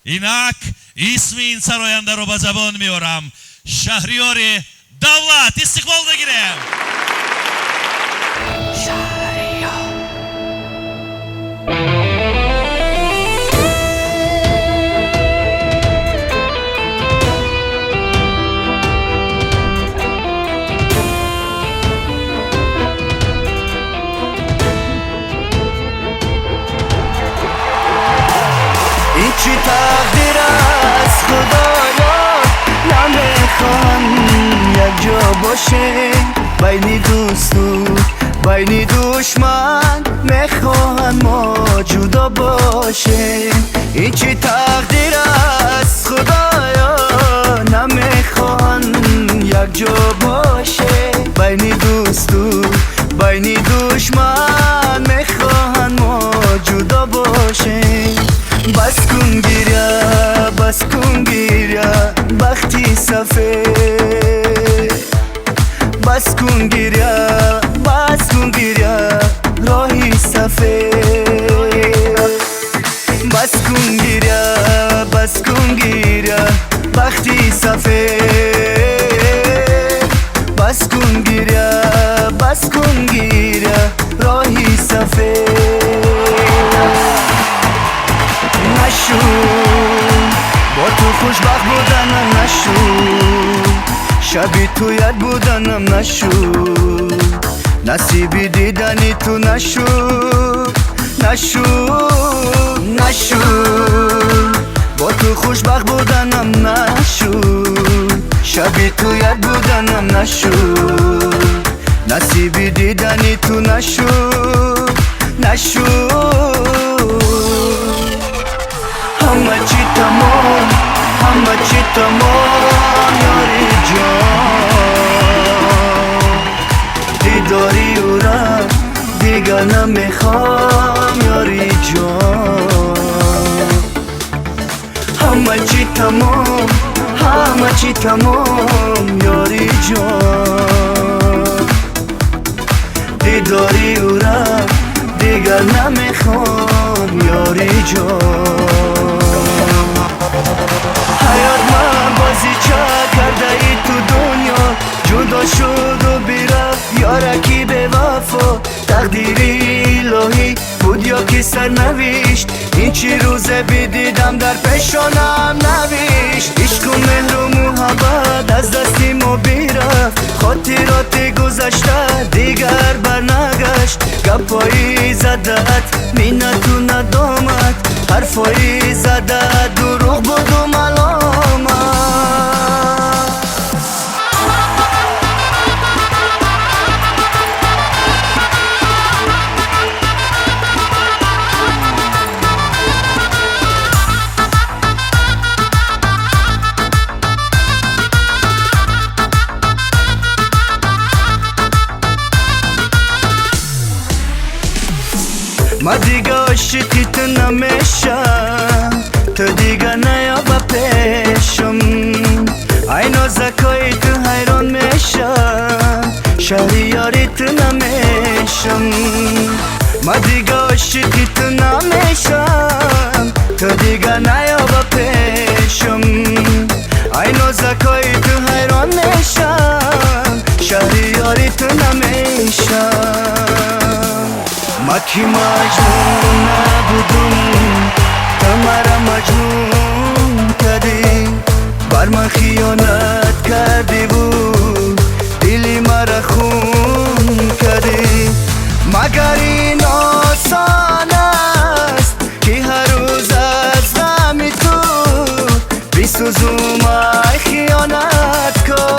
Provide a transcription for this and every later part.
اینک اسم این سراینده رو به زبان میارم. شهریار دولت استقبال بگیریم. این چی تقدیر از خدایا، نمیخوان یک جا باشه بین دوست و بین دشمن، میخوان ما جدا باشه. این چی تقدیر از خدایا، نمیخوان یک جا باشه بین دوست و بین دشمن، میخوان ما جدا باشه. بس کن گیره بس کن گیره بختی سفید، بس کن گیره بس کن گیره راهی سفید، بس کن گیره بس کن گیره بختی سفید، بس کن گیره بس کن گیره راهی سفید. نشو با تو خوشبخت بودنم، نشو شبی تو یاد بودنم، نشو نصیبی دیدنی تو، نشو نشو نشو با تو خوشبخت بودنم، نشو شبی تو یاد بودنم، نشو نصیبی دیدنی تو، نشو نشو. همه چی تمام همه چی تمام یاری جان، دیداری او را دیگر نمیخوام یاری جان. همه چی تمام همه چی تمام یاری جان، دیداری او را دیگر نمیخوام یاری جان. حیات من بازی چه کرده ای تو دنیا، جدا شد و بیرفت یارکی به وفا. تقدیری الهی بود یا که سرنوشت، این چی روزه بیدیدم در پیشانم نوشت. عشق و مهر و محبت از دستی ما بیرفت، خاطرات گذشته دیگر برنگشت. گپایی زدت مینت و ندامت، حرفایی زدت دروغ بود و ملامت. من دیگه عاشقی تو نمیشم، تو دیگه نیا با پیشم. عین زکایی تو حیران میشم، شهریاری تو نمیشم. من دیگه عاشقی تو نمیشم، تو دیگه نیا با پیشم. عین زکایی تو حیران میشم، شهریاری تو نمیشم. ما کی مجنون نبودم، تو مرا مجنون کردی، بر من خیانت کردی بود، دلی مرا خون کردی. مگر این آسان است که هر روز از غم تو بسوزم ای خیانت کن.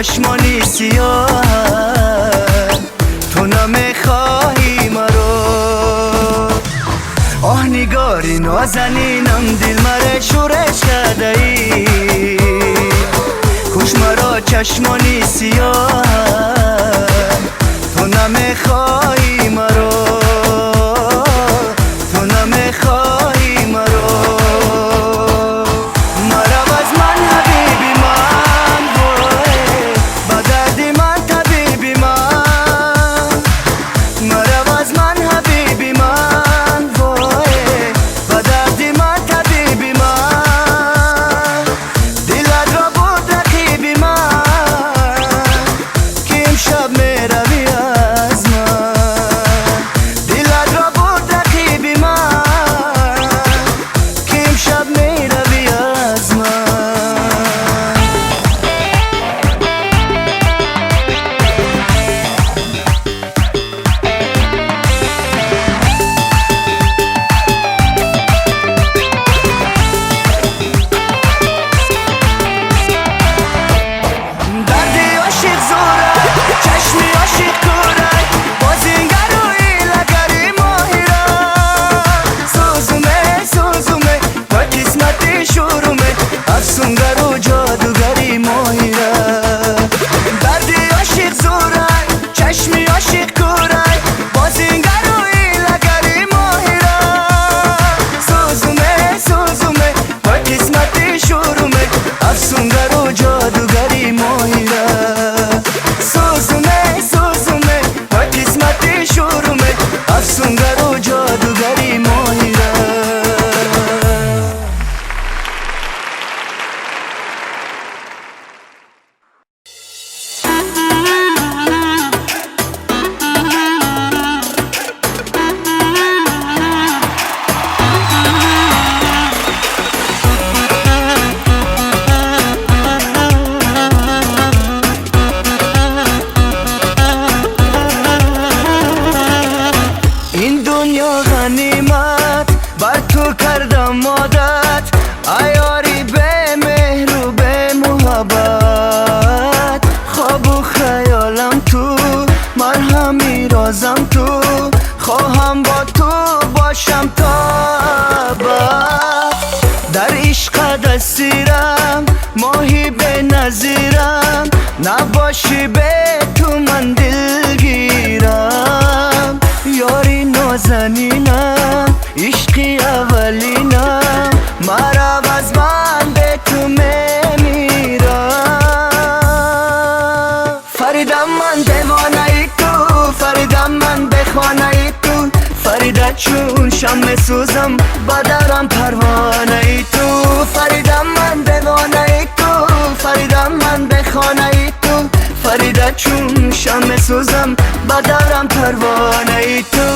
چشمانی سیاه تو نمیخواهی مرا آه نگاری نازنینم دل مره شورش کرده ای خوش مرا چشمانی سیاه تو نمیخواهی مرا تو نمیخواهی مرا مرا از من حبیبی من وای با دردی من طبیبی من مرا از من حبیبی من وای با دردی من طبیبی من دلت را بود رقیبی من که امشب میروی از من دلت را بود رقیبی من که امشب میروی از من دردی عاشق زورک چشمی عاشق کورک بازینگر و ایلگری ماهیرک سوزومه با قسمتی شورومه افسونگر و جادوگری ماهیرک دردی عاشق زورک چشمی عاشق کورک بازینگر و ایلگری ماهیرک سوزومه با قسمتی شورومه افسونگر و جادوگری ماهیرک سوزومه با قسمتی شورومه افسونگر و جادوگری ماهیرک این دنیا غنیمت بر تو کردم عادت ایاری به مهر و به محبت خواب و خیالم تو مرهمی رازم تو خواهم با تو باشم تا ابد در عشقت اسیرم ماهی به نظیرم نباشی به تو من دلگیرم یاری نازنینم عشقی اولینم مرا از من به تو میمیرم فریدم من دیوانه ای تو فریدم من به خانه ای تو فریده چون شمع سوزم با درم پروانه ای تو فریدم من دیوانه ای تو فریدم من به خانه ای تو فریده چون شمع سوزم با درم پروانه ای تو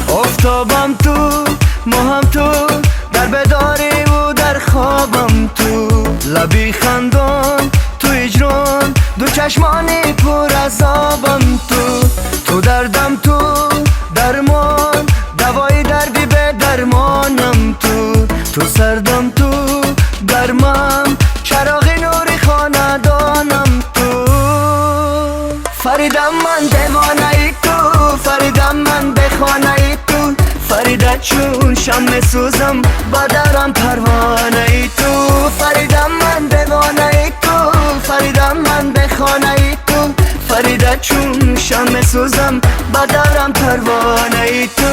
آفتابم تو ماهم تو در بداری و در خوابم تو لبی خندان تو اجران دو چشمانی پر از آبم تو دردم تو درمان دوای دردی به درمانم تو سردم تو گرمم چراغ نوری خاندانم تو فریدم من دیوانه ای تو فریدم من به خانه ای تو فریده چون شمع سوزم با درم پروانه ای تو فریدم من دیوانه ای تو فریدم من به خانه ای تو فریده چون شمع سوزم با درم پروانه ای تو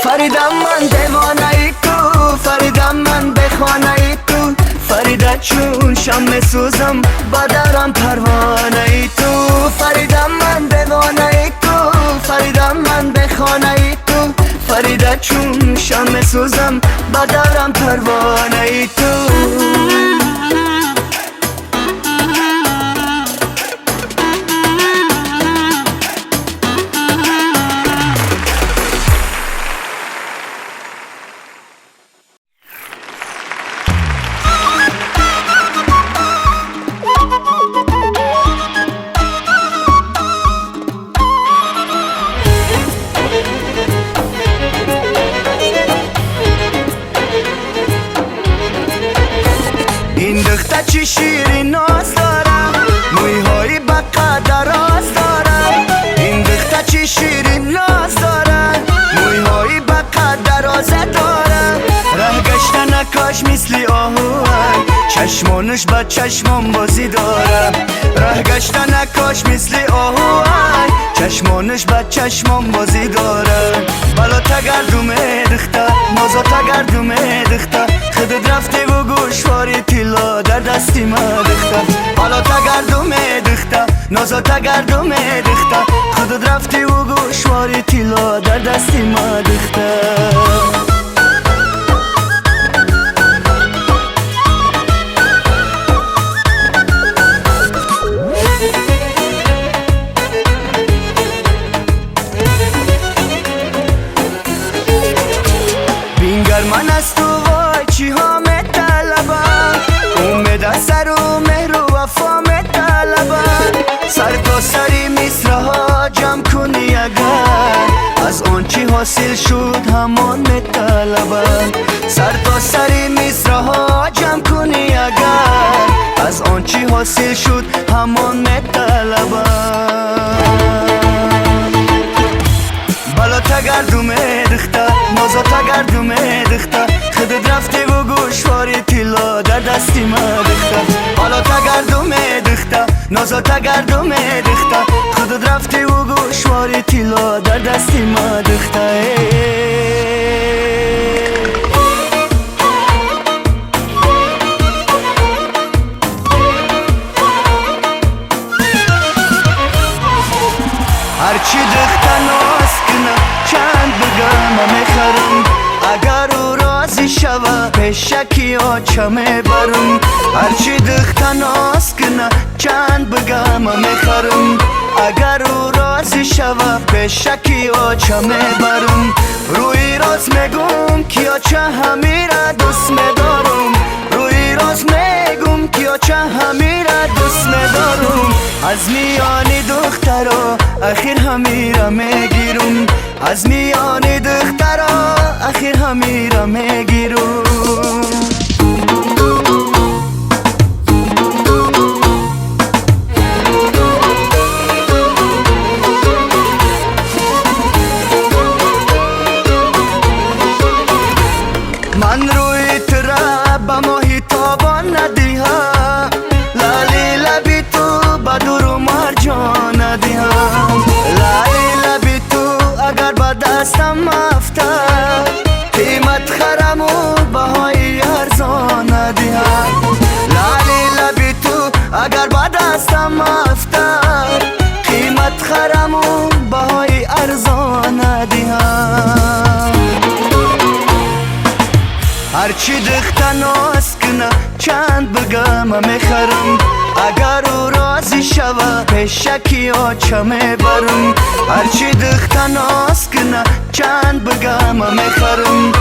فریدم من دیوانه ای تو فریدم من به خانه ای تو فریده چون شمع سوزم با درم پروانه ای تو فریدم من دیوانه ای تو فریدم من به خانه ای بریده چون شمع سوزم با دورم پروانه ای تو این دختر چی شیرین ناز داره مویهایی با قد راز داره این دختر چی شیرین ناز داره مویهایی با قد راز داره ره گشتن کاش مثل آهوی چشمانش با چشمان بازی داره ره گشتن کاش مثل آهوی چشمانش با چشمان بازی داره بالا تگردومه دختر نازا تگردومه دختر خودت رفته و گوشواری تیلا در دستی ما دختر بالا تگردومه دختر نازا تگردومه دختر خودت رفته و گوشواری تیلا در دستی ما دختر من از تو وای چی ها می طلبم امید سر و مهر و وفا می طلبم سر تا سری مصره ها جمع کنی اگر از آن چی حاصل شد همان می طلبم سر تا سری مصره ها جمع کنی اگر از آن چی حاصل شد همان می طلبم بالا تگردومه دختر نازا تگردومه دختر خودت رفته و گوشواری تیلا در دستی ما دختر بالا تگردومه دختر نازا تگردومه دختر خودت رفته و گوشواری تیلا در دستی ما دختر هرچی دختر ناز کنه چند بگم میخرم اگر او راضی شوه پیشکی آچمه برم هرچی دختر ناز کنه چند بگم میخرم اگر او راضی شوه پیشکی آچمه برم روی راز میگم کیا چه همیره دوست میدارم روی راز میگم کیا چه همیره دوست میدارم از میانی دخترا اخیر همیره میگیرم از میانی دخترا اخیر همیره میگیرم من روی تره با ماهی تابان ندیها لالی لبی تو بدور و مرجان ندیها لالی لبی تو اگر با دستم افتاد قیمت خرم و بهای ارزان ندیها لالی لبی تو اگر با دستم افتاد قیمت خرم و بهای ارزان ندیها هرچی دختر ناز کنه چند بگم میخرم اگر او راضی شوه پیشکی آچمه برم هرچی دختر ناز کنه چند بگم میخرم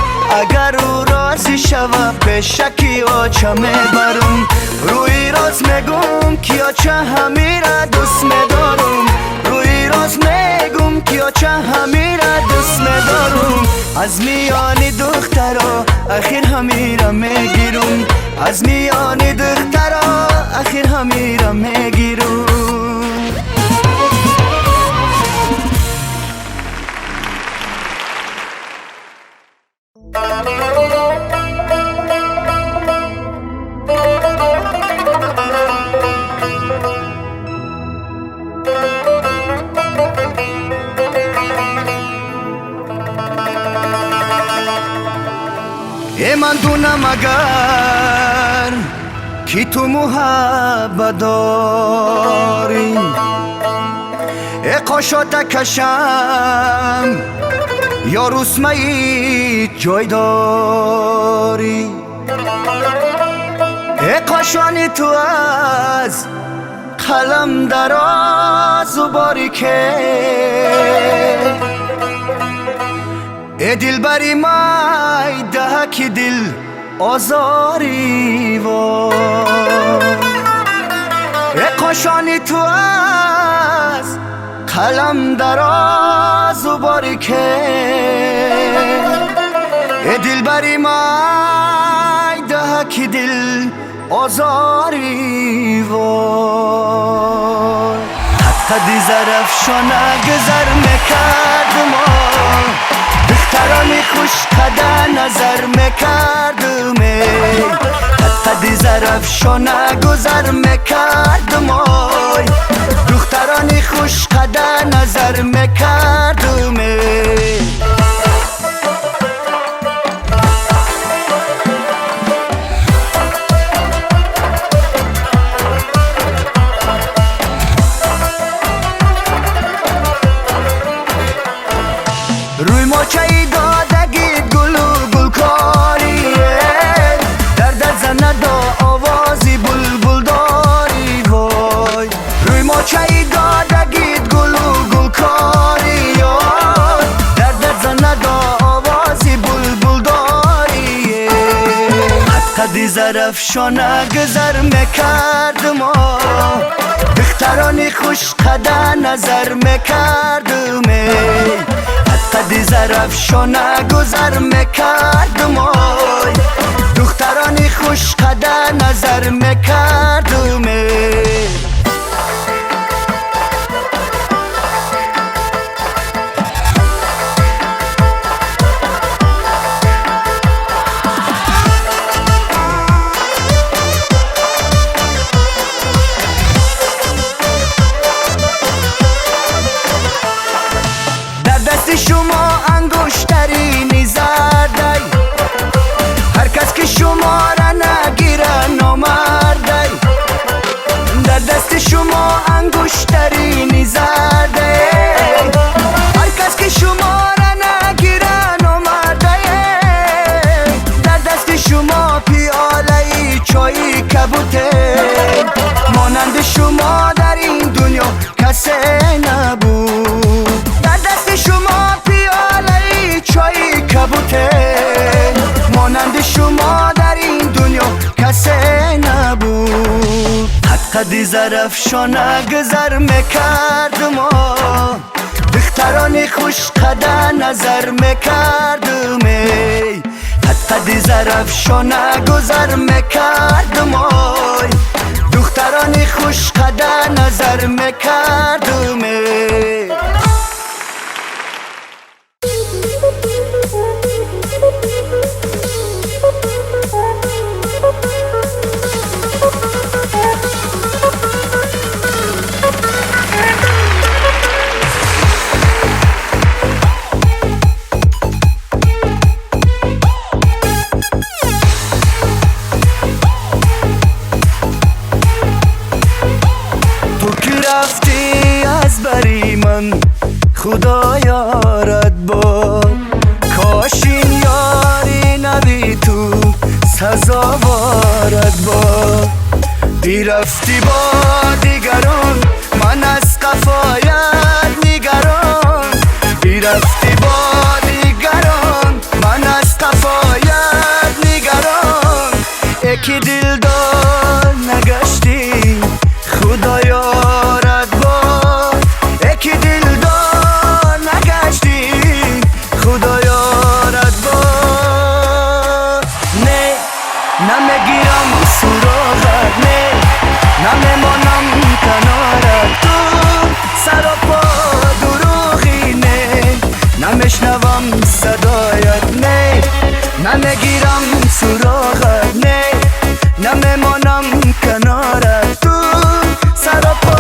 اگر او راضی شوه پیشکی آچمه برم روی راز میگم کیا چه همیره دوست میدارم روی راز میگم کیا چه همیره دوست میدارم از میانی دخترا اخیر همیره میگیرم از میانی دخترا اخیر همیره میگیرم من دونم اگر کی تو محبت داری قاشا تکشم یا روسمایی جای داری ای قاشانی تو از قلم دراز و باریکه ای دل بری مای دهکی دل آزاری وای ای قاشانی تو از قلم دراز و باریکه ای دل بری مای دهکی دل آزاری وای حتی دی زرفشانه گذر میکردم دخترانی خوش قده نظر میکردم حتی دی زرفشانه گذر میکردم دخترانی خوش قده نظر میکردم روی ماچهی دادگی گل و گلکاریه درد زند آوازی بلبل داری وای روی ماچهی دادگی گل و گلکاریه درد زند آوازی بلبل داریه حتی دی زرفشانه گذر میکردم دخترانی خوش قده نظر میکردم قدی زرفشانه گذر میکردم دخترانی خوش قده نظر میکردم شما انگشتری زردی هر کس که شما را نگیره نامردی در دست شما انگشتری زردی هر کس که شما را نگیره نامردی در دست شما پیاله چای کبوته مانند شما در این دنیا کسی نبود در دست شما پیاله چای کبوته مانند شما در این دنیا کسی نبود حتی دی زرفشانه گذر میکردم دخترانی خوش قده نظر میکردم حتی دی زرفشانه گذر میکردم دخترانی خوش قده نظر میکردم رفتی از بری من خدا یارت باد کاش این یاری نبی تو سزاوارت باد بی رفتی با دیگران من از قفایت نگران بی رفتی با دیگران من از قفایت نگران یکی دلدار نگشتی خدا یارت باد یکی دلدار نگشتی خدا یارت باد نه نمیگیرم سراغت نه نمیمانم کنارت تو سر و پا دروغی نه نمیشنوم صدایت نه نمیگیرم سراغت نه نمیمانم کنارت تو سر و پا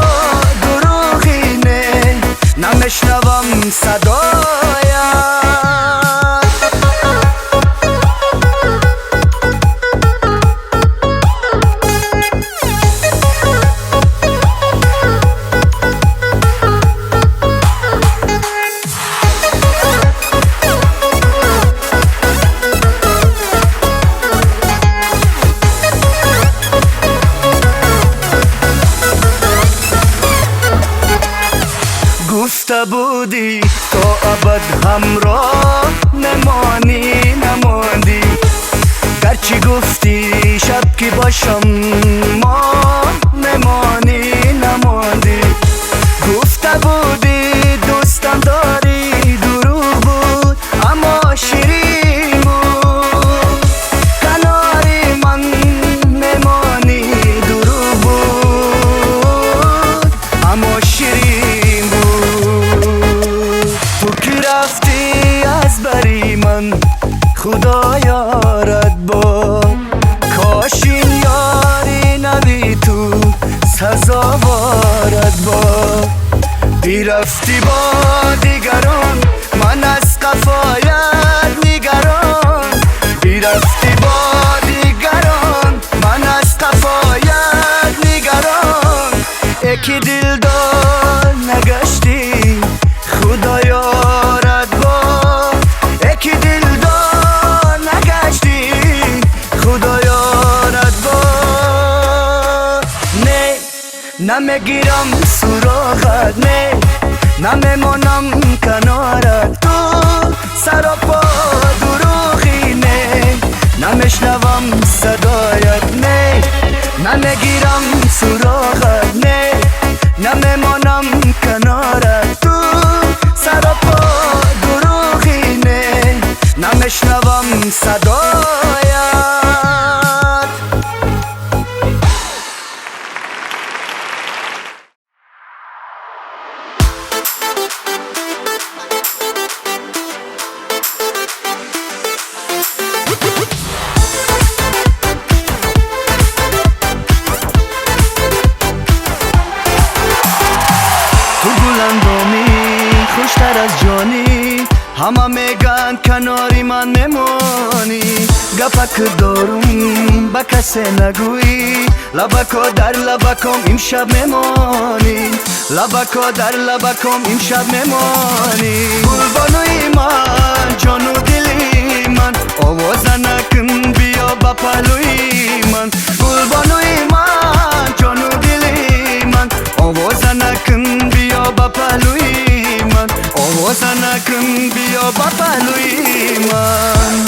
دروغی نه نمیشنوم صدایت گفته بودی تا ابد همراه نماندی گرچه گفتی شب که باشم ما نماندی گفته بودی دوستم داری دروغ بود اما شیرین بود کناری من نمانی دروغ بود اما شیرین بود تو که رفتی از بری من خدا یارت با کاش این یاری نبی تو سزاوارت با بیرفتی با دیگران من از قفایت نگران بیرفتی با دیگران من از قفایت نگران اکی دلدار نگشتی خدا یارت با اکی دلدار نگشتی خدا یارت با نمیگیرم سراغت نمیمانم کنارت تو سر و پا دروغی نمیشنوم صدایت نمیگیرم سراغت نمیمانم کنارت تو سر و پا دروغی نمیشنوم صدایت خوشتر از جانی همه میگن کناری من میمانی گپک دارم با کسی نگویی لبکا در لبکم امشب میمانی لبکا در لبکم امشب میمانی قربانوی من جانو دلی من آواز نکن بیا با پلوی من قربانوی من جانو دلی من آواز نکن بیا با پلوی من آواز نکن بیا با پلوی من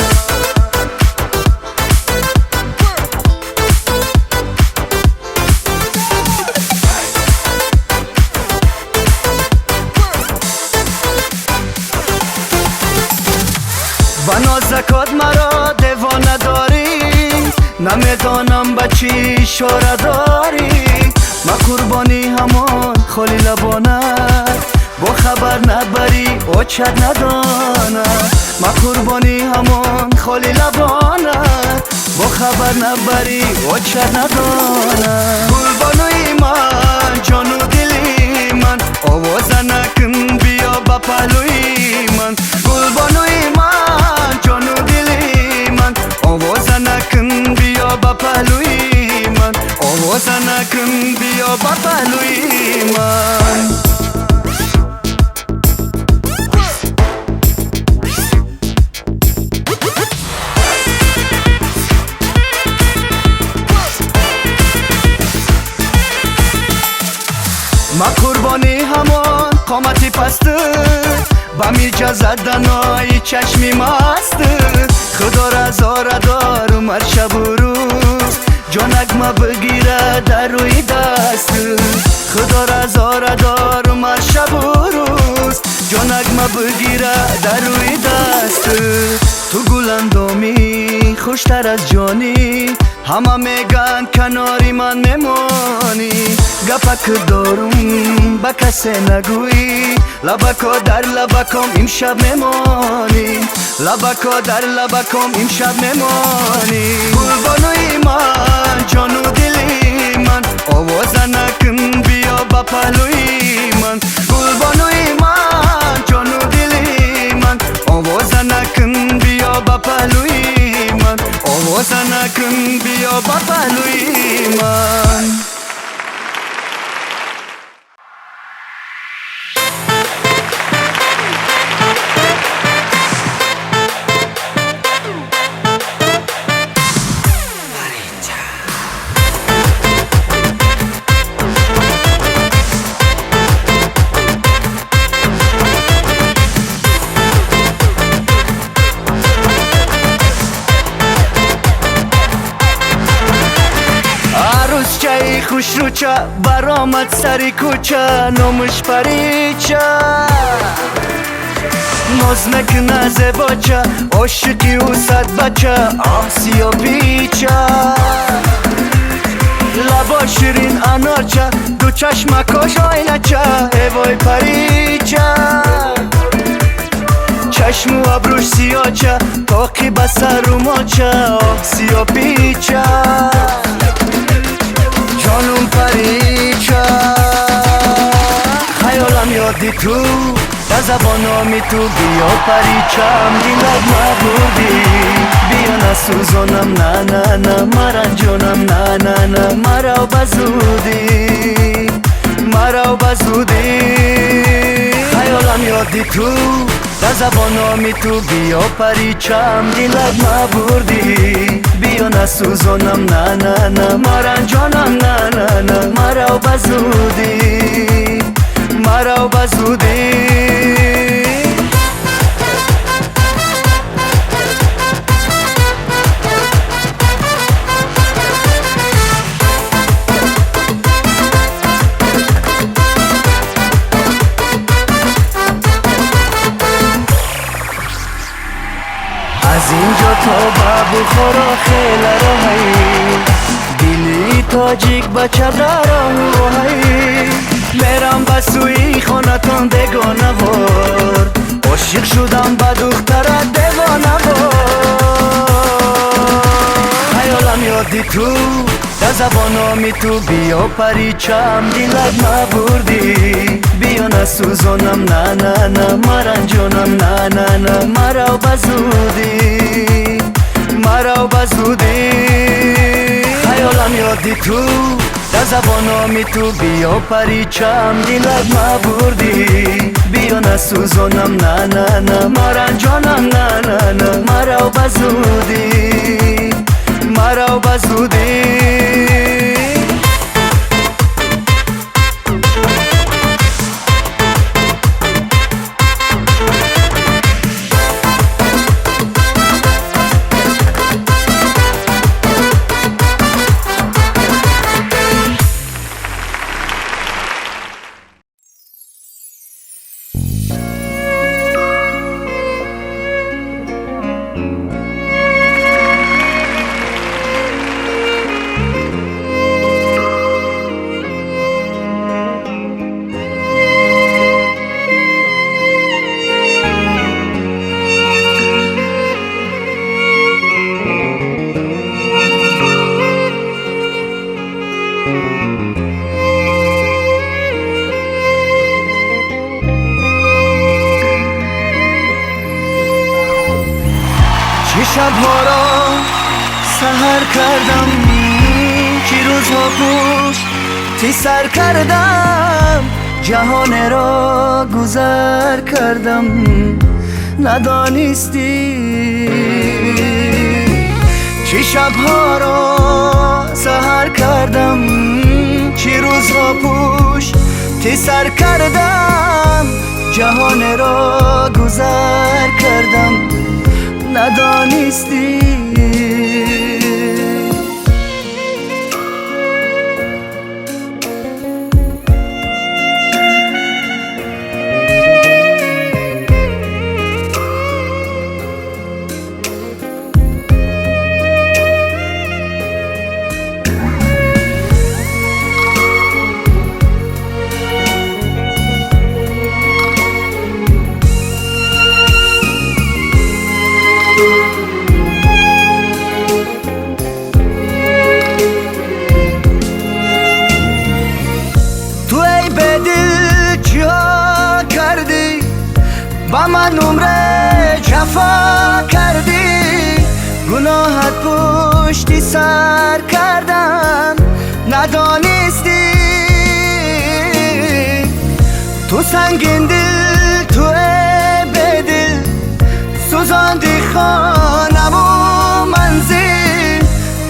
و نازکات مرا دیوانه داری نمیدانم با چی اشاره داری ما قربانی همان خالی لبانت با خبر نبری اوچت ندانه ما قربانی همان خالی لبانت با خبر نبری اوچت ندانه قربانوی من جانو دلی من آواز نکن بیا با پلوی من قربانوی من جانو دلی من آواز نکن بیا با پلوی من آواز نکن بیا با پلوی من ما قربانی همان قامتی پست با میجا زدنای چشمی مست خدا رضا دار مر شب و روز جانک ما بگیره در روی دست خدا رضا دار مر شب و روز جانک ما بگیره در روی دست تو گلندامی خوشتر از جانی همه میگن کناری من میمانی گپک دارم با کسی نگویی لبکا در لبکم امشب میمانی لبکا در لبکم امشب میمانی قربانوی من جانو دلی من آواز نکن بیا با پلوی من قربانوی من جانو دلی من آواز نکن بیا با پلوی من آواز نکن بیا با پلوی من خوش رو چه برآمد سری کوچه نامش پریچه ناز نکنه زباچه عاشقی او صد بچه آسیا پیچه لبا شیرین انارچه دو چشمکاش آینچه ایوای پریچه چشم و ابروش سیاچه تاقی بسر رو ماچه آسیا پیچه جانم پریچه خیالم یادی تو به زبانامی تو بیا پریچم دیلت نبودی بیا نسوزانم نه نه نه مرنجانم نه نه نه مرا بزودی مرا بزودی خیالم یادی تو به زبانامی تو بیا پریچم دیلت نبودی بیا نسوزانم نه نه نه مرنجانم نه نه نه مرا بزودی مرا بزودی از اینجا تا به بخارا خیلی راهی دیلی تاجیک بچه راهی میرم به سوی خانتان دگانه وار عاشق شدم به دختر دیوانه وار خیالم یادی تو در زبانامی تو بیا پریچم دیلت نبردی بیا نسوزانم نه نه نه مرنجانم نه نه نه مرا بزودی مرا بزودی خیالم یادی تو در زبانامی تو بیا پریچم دیلت نبردی بیا نسوزانم نه نه نه مرنجانم نه نه نه مرا بزودی مرا بزودی چه شبها را سهر کردم چه روزها پیش تی سر کردم جهان را گذر کردم ندانستی چه شبها را سهر کردم چه روزها پیش تی سر کردم جهان را گذر کردم ندانستی با من عمره جفا کردی گناهت پشتی سر کردم ندانستی تو سنگین دل تو بدل سوزاندی خانم و منزل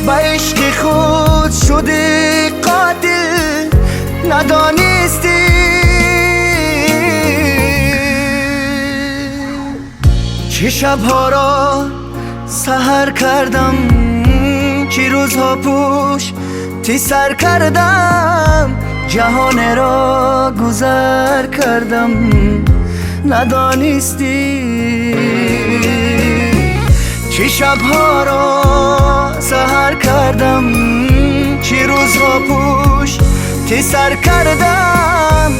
با عشق خود شدی قاتل ندانستی چه شبها را سهر کردم چه چی روزها پوش تی سر کردم جهان را گذر کردم ندانستی چی شبها را سحر کردم چی روزها پوش تی سر کردم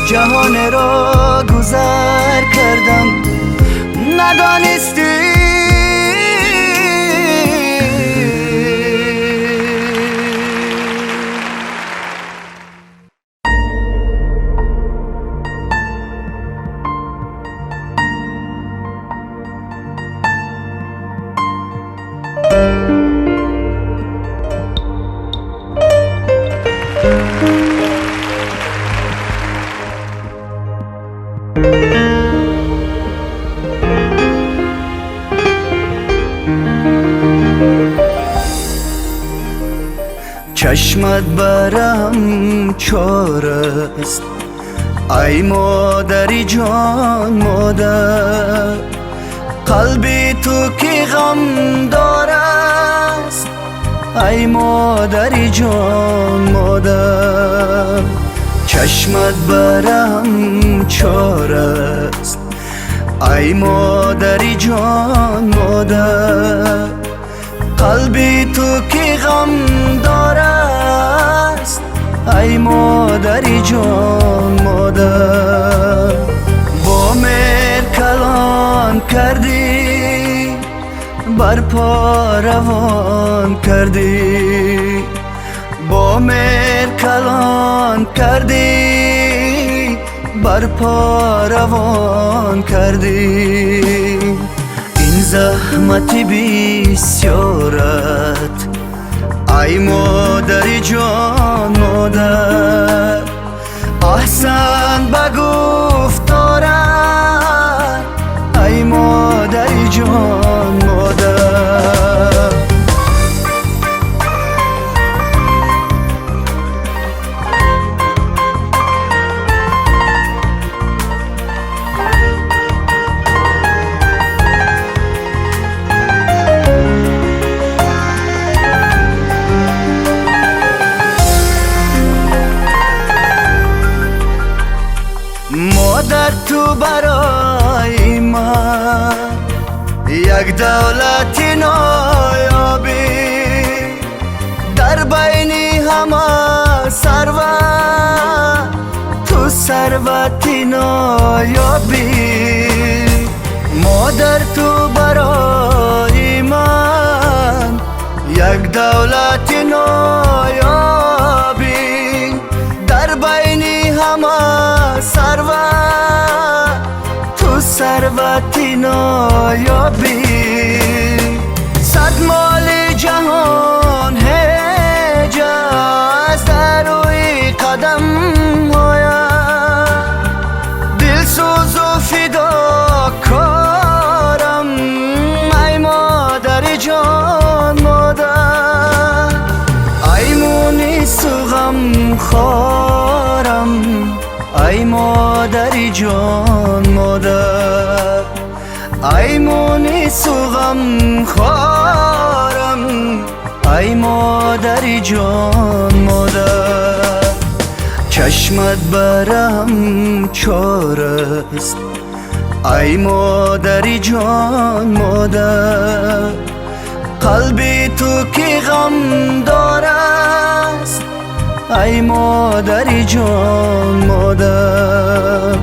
جهان را گذر کردم ندانستی چشمت برم چار است ای مادری جان مادر قلبی تو که غم دارست ای مادری جان مادر چشمت برم چار است ای مادری جان مادر قلبی تو که غم دارست ای مادری جان مادر با مهر کلان کردی بر پا روان کردی با مهر کلان کردی بر پا روان کردی این زحمت بسیارت ای مادری جان مادر احسن به گفتارت ای مادری جان مادر مادر تو برای من یک دولت نایابی در بین همه ثروت تو ثروت نایابی مادر تو برای من یک دولت نایابی در بین همه ثروت تو ثروت نایابی صد مال جهان هجاز در روی قدم آید دل سوز و فدا کارم ای مادر جان مادر ای مونس و غم خارم ای مادری جان مادر ای مونس و غم خارم ای مادری جان مادر چشمت برم چار است ای مادری جان مادر قلبی تو که غم دارست ای مادری جان مادر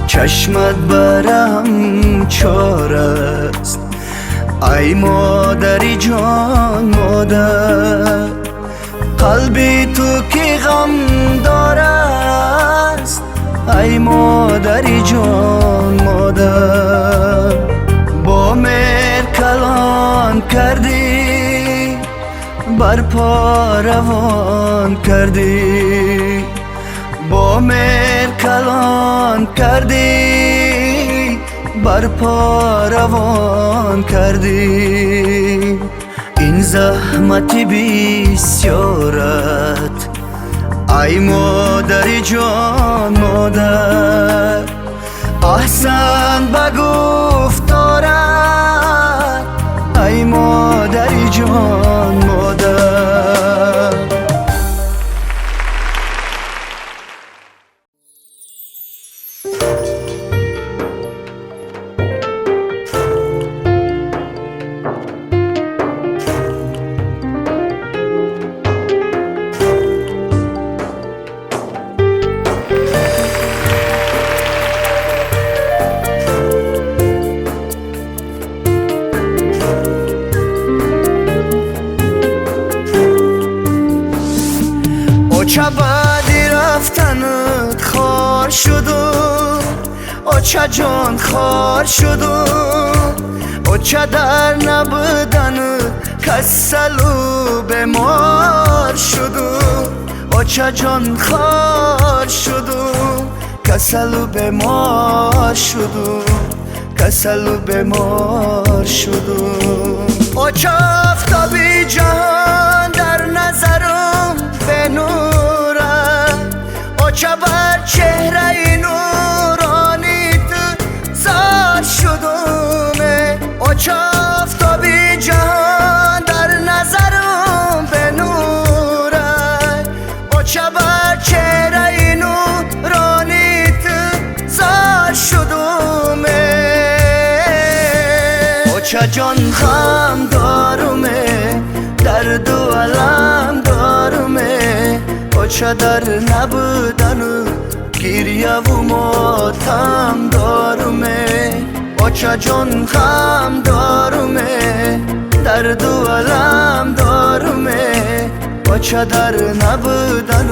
چشمت برم چار است ای مادری جان مادر قلبی تو که غم دارست ای مادری جان مادر با مهر کلان کردی بر پا روان کردی با مهر کلان کردی بر پا روان کردی این زحمت بسیارت ای مادری جان مادر احسن به گفتارت ای مادری جان مادر چه بعدی رفتنت خار شدو چه جان خار شدو چه در نبودنت کسلو بمار شدو چه جان خار شدو کسلو بمار شدو کسلو بمار شدو چه آفتابی جهان در نظرم بنوره چه بر چهره نورانی تو زار شدومه چه آفتابی جهان در نظرم بنوره چه بر چهره نورانی تو زار شدومه چه جان غم دارمه درد و علم دارمه چه در نبودن گریه و ماتم دارمه چه جان غم دارمه درد و علم دارمه چه در نبودن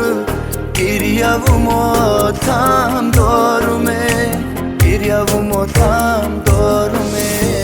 گریه و ماتم دارمه گریه و ماتم دارمه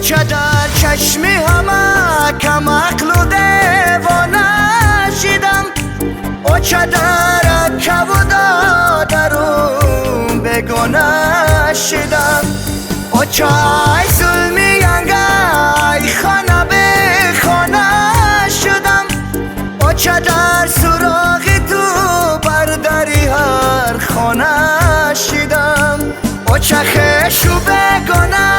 چه در چشمی همه کم عقل و دیوانه شدم چه در کب و دادرم بگانه شدم چه ای ظلمی ای خانه به خانه شدم چه در سراغ تو برداری هر خانه شدم چه خش و بگانه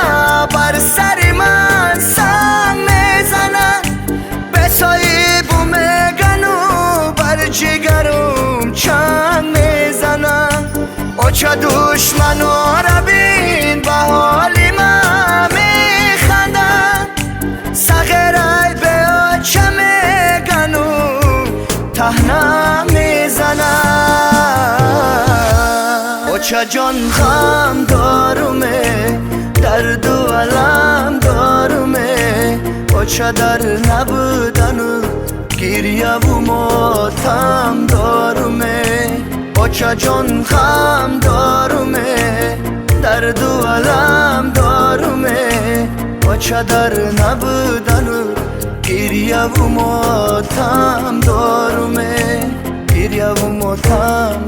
بر سر من سنگ میزنن به صاحب و میگن و بر جگرم چنگ میزنن چه دشمنا را بین به حالی من میخندن سغیرای به چه میگن و تهنه میزنن چه جان غم دارمه درد و علم دارمه چه در نبودن گریه و ماتم دارمه چه جان غم دارمه درد و علم دارمه چه در نبودن گریه و ماتم دارمه گریه و ماتم